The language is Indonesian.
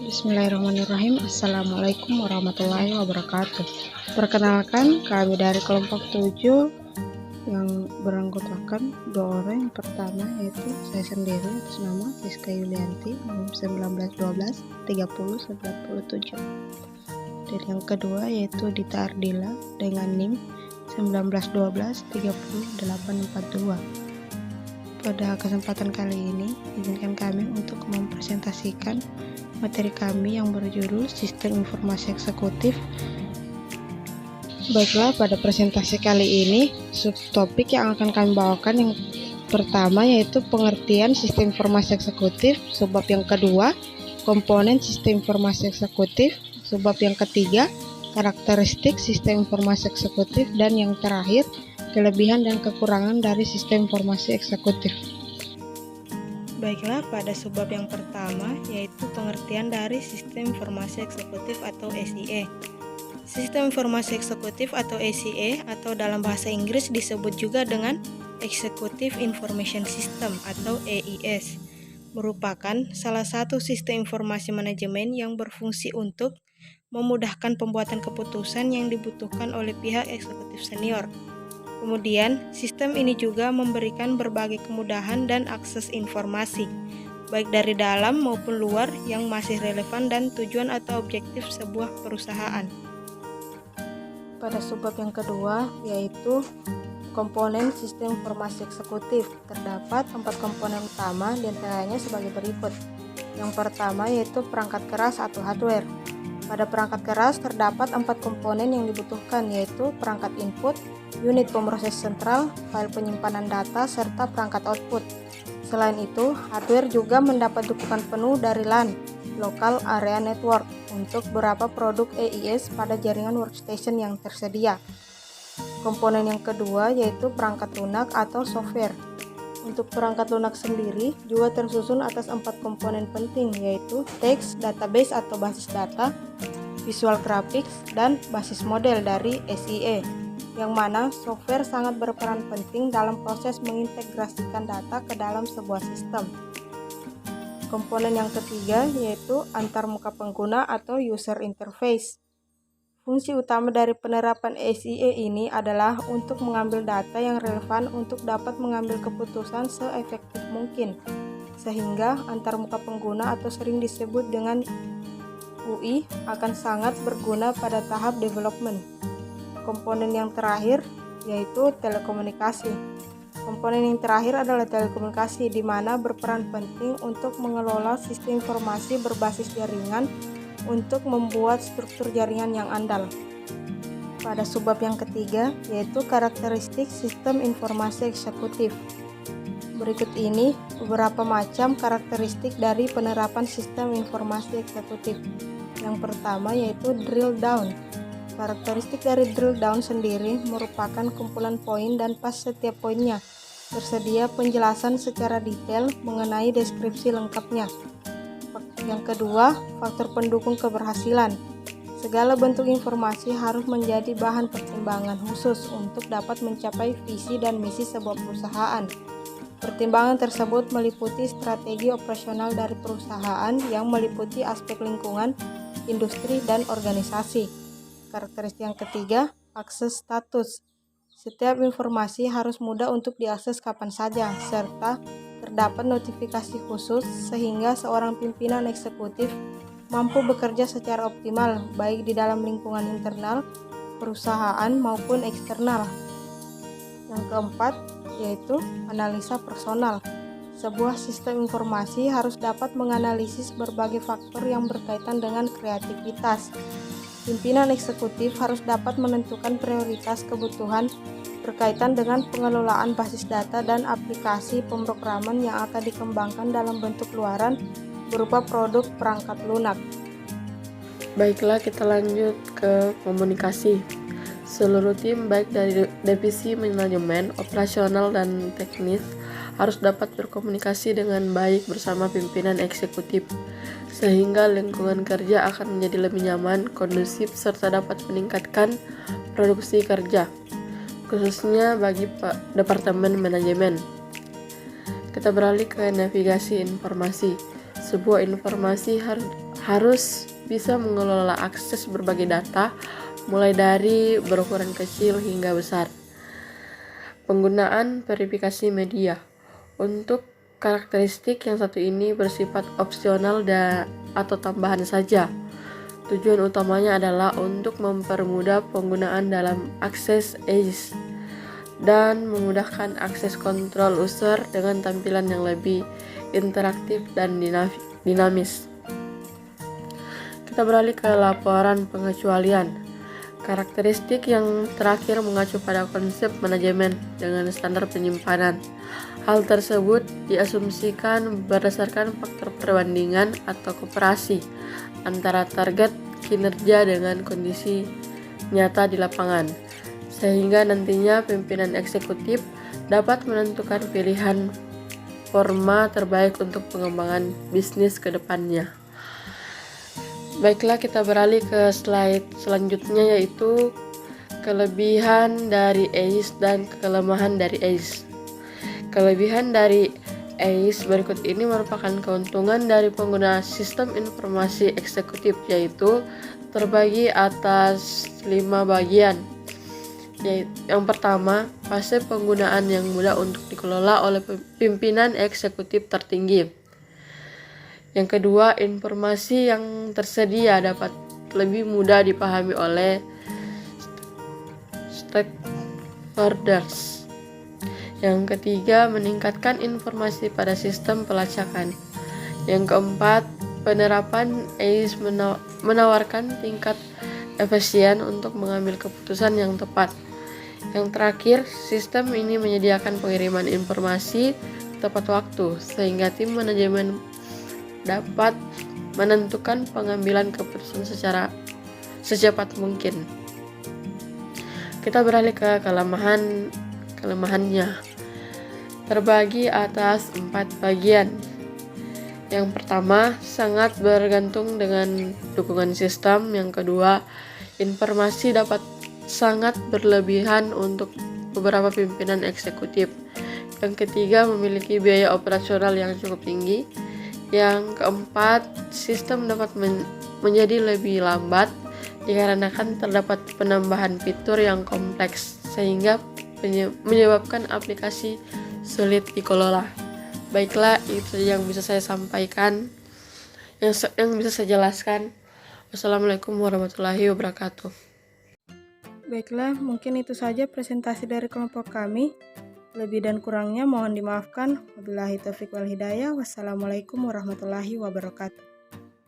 Bismillahirrahmanirrahim. Assalamualaikum warahmatullahi wabarakatuh. Perkenalkan, kami dari kelompok 7 yang beranggotakan 2 orang. Yang pertama yaitu saya sendiri atas nama Siska Yulianti, NIM 1912 3097. Dan yang kedua yaitu Dita Ardila dengan NIM 1912 3842. Pada kesempatan kali ini, izinkan kami untuk mempresentasikan materi kami yang berjudul Sistem Informasi Eksekutif. Baiklah, pada presentasi kali ini, subtopik yang akan kami bawakan yang pertama yaitu pengertian Sistem Informasi Eksekutif, subbab yang kedua, komponen Sistem Informasi Eksekutif, subbab yang ketiga, karakteristik Sistem Informasi Eksekutif, dan yang terakhir, kelebihan dan kekurangan dari Sistem Informasi Eksekutif. Baiklah, pada subbab yang pertama yaitu pengertian dari Sistem Informasi Eksekutif atau SIE. Sistem Informasi Eksekutif atau SIE atau dalam bahasa Inggris disebut juga dengan Executive Information System atau EIS, merupakan salah satu sistem informasi manajemen yang berfungsi untuk memudahkan pembuatan keputusan yang dibutuhkan oleh pihak eksekutif senior. Kemudian, sistem ini juga memberikan berbagai kemudahan dan akses informasi, baik dari dalam maupun luar yang masih relevan dan tujuan atau objektif sebuah perusahaan. Pada subbab yang kedua, yaitu komponen Sistem Informasi Eksekutif. Terdapat 4 komponen utama, diantaranya sebagai berikut. Yang pertama yaitu perangkat keras atau hardware. Pada perangkat keras terdapat 4 komponen yang dibutuhkan, yaitu perangkat input, unit pemroses sentral, file penyimpanan data, serta perangkat output. Selain itu, hardware juga mendapat dukungan penuh dari LAN, Local Area Network, untuk beberapa produk EIS pada jaringan workstation yang tersedia. Komponen yang kedua yaitu perangkat lunak atau software. Untuk perangkat lunak sendiri juga tersusun atas 4 komponen penting, yaitu text, database atau basis data, visual graphics, dan basis model dari SIE, yang mana software sangat berperan penting dalam proses mengintegrasikan data ke dalam sebuah sistem. Komponen yang ketiga yaitu antarmuka pengguna atau user interface. Fungsi utama dari penerapan SIE ini adalah untuk mengambil data yang relevan untuk dapat mengambil keputusan seefektif mungkin, sehingga antarmuka pengguna atau sering disebut dengan UI akan sangat berguna pada tahap development. Komponen yang terakhir yaitu telekomunikasi. Komponen yang terakhir adalah telekomunikasi, di mana berperan penting untuk mengelola sistem informasi berbasis jaringan untuk membuat struktur jaringan yang andal. Pada subbab yang ketiga yaitu karakteristik Sistem Informasi Eksekutif. Berikut ini beberapa macam karakteristik dari penerapan Sistem Informasi Eksekutif. Yang pertama yaitu drill down. Karakteristik dari drill down sendiri merupakan kumpulan poin dan pas setiap poinnya tersedia penjelasan secara detail mengenai deskripsi lengkapnya. Yang kedua, faktor pendukung keberhasilan. Segala bentuk informasi harus menjadi bahan pertimbangan khusus untuk dapat mencapai visi dan misi sebuah perusahaan. Pertimbangan tersebut meliputi strategi operasional dari perusahaan yang meliputi aspek lingkungan, industri, dan organisasi. Karakteristik yang ketiga, akses status. Setiap informasi harus mudah untuk diakses kapan saja, serta terdapat notifikasi khusus sehingga seorang pimpinan eksekutif mampu bekerja secara optimal baik di dalam lingkungan internal, perusahaan maupun eksternal. Yang keempat yaitu analisa personal. Sebuah sistem informasi harus dapat menganalisis berbagai faktor yang berkaitan dengan kreativitas. Pimpinan eksekutif harus dapat menentukan prioritas kebutuhan berkaitan dengan pengelolaan basis data dan aplikasi pemrograman yang akan dikembangkan dalam bentuk luaran berupa produk perangkat lunak. Baiklah, kita lanjut ke komunikasi. Seluruh tim baik dari divisi manajemen, operasional, dan teknis harus dapat berkomunikasi dengan baik bersama pimpinan eksekutif, sehingga lingkungan kerja akan menjadi lebih nyaman, kondusif, serta dapat meningkatkan produksi kerja, khususnya bagi Departemen Manajemen. Kita beralih ke navigasi informasi. Sebuah informasi harus bisa mengelola akses berbagai data, mulai dari berukuran kecil hingga besar. Penggunaan verifikasi media. Untuk karakteristik yang satu ini bersifat opsional atau tambahan saja. Tujuan utamanya adalah untuk mempermudah penggunaan dalam akses ACE dan memudahkan akses kontrol user dengan tampilan yang lebih interaktif dan dinamis. Kita beralih ke laporan pengecualian. Karakteristik yang terakhir mengacu pada konsep manajemen dengan standar penyimpanan. Hal tersebut diasumsikan berdasarkan faktor perbandingan atau komparasi antara target kinerja dengan kondisi nyata di lapangan, sehingga nantinya pimpinan eksekutif dapat menentukan pilihan forma terbaik untuk pengembangan bisnis ke depannya. Baiklah, kita beralih ke slide selanjutnya, yaitu kelebihan dari ACE dan kelemahan dari ACE. Kelebihan dari ACE berikut ini merupakan keuntungan dari pengguna sistem informasi eksekutif, yaitu terbagi atas 5 bagian. Yang pertama, fase penggunaan yang mudah untuk dikelola oleh pimpinan eksekutif tertinggi. Yang kedua, informasi yang tersedia dapat lebih mudah dipahami oleh stakeholders. Yang ketiga, meningkatkan informasi pada sistem pelacakan. Yang keempat, penerapan ACE menawarkan tingkat efisien untuk mengambil keputusan yang tepat. Yang terakhir, sistem ini menyediakan pengiriman informasi tepat waktu sehingga tim manajemen dapat menentukan pengambilan keputusan secara secepat mungkin. Kita beralih ke kelemahannya. Terbagi atas 4 bagian. Yang pertama, sangat bergantung dengan dukungan sistem. Yang kedua, informasi dapat sangat berlebihan untuk beberapa pimpinan eksekutif. Yang ketiga, memiliki biaya operasional yang cukup tinggi. Yang keempat, sistem dapat menjadi lebih lambat dikarenakan terdapat penambahan fitur yang kompleks sehingga menyebabkan aplikasi sulit dikelola. Baiklah, itu yang bisa saya sampaikan, yang bisa saya jelaskan. Wassalamualaikum warahmatullahi wabarakatuh. Baiklah, mungkin itu saja presentasi dari kelompok kami. Lebih dan kurangnya mohon dimaafkan. Wabillahi taufiq wal hidayah. Wassalamualaikum warahmatullahi wabarakatuh.